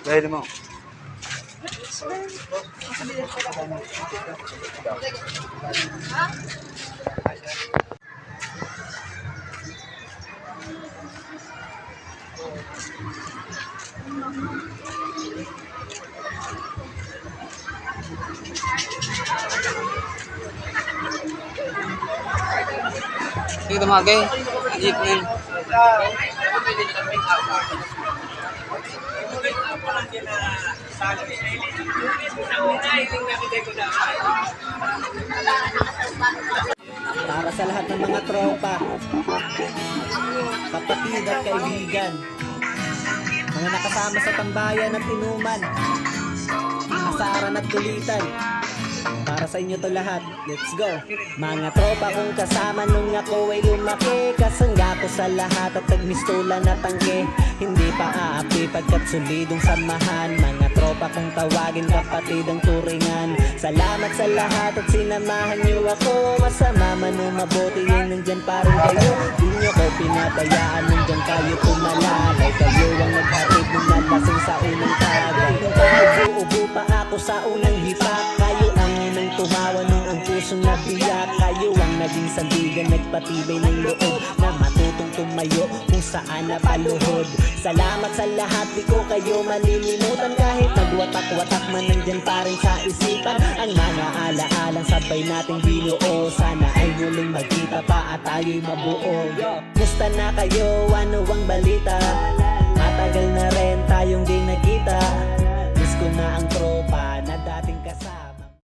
Dahil mo. Dito mga kay, jeep na yun. Para sa lahat ng mga tropa, kapatid at kaibigan, mga nakasama sa tambayan at inuman, asaran at kulitan, para sa inyo to lahat, let's go. Mga tropa kong kasama nung ako ay lumaki, kasangga ko sa lahat at nagmistulan at tangke. Hindi pa aapi pagkat solidong samahan. Mga tropa kong tawagin, kapatid ang turingan. Salamat sa lahat at sinamahan niyo ako. Masama man o mabuti ay nandyan pa rin kayo. Di niyo ko pinabayaan, nandyan kayo tumalalay. Kayo ang naghatid ng nalasing sa unang tagay. Nung ubo pa ako sa unang hipak, kayo ang unang tumawa nung ang pusong nabiyak. Kayo ang naging sandigan, nagpatibay ng loob na matutong tumayo kung saan napaluhod. Salamat sa lahat, di ko kayo malilimutan. Kahit nagwatak-watak man, nandyan pa rin sa isipan ang mga alaalang sabay nating binuo. Sana ay muling magkita pa at tayo'y mabuo. Musta na kayo? Ano ang balita? Matagal na rin tayong di nagkita. Miss ko na ang tropa na dating kasama.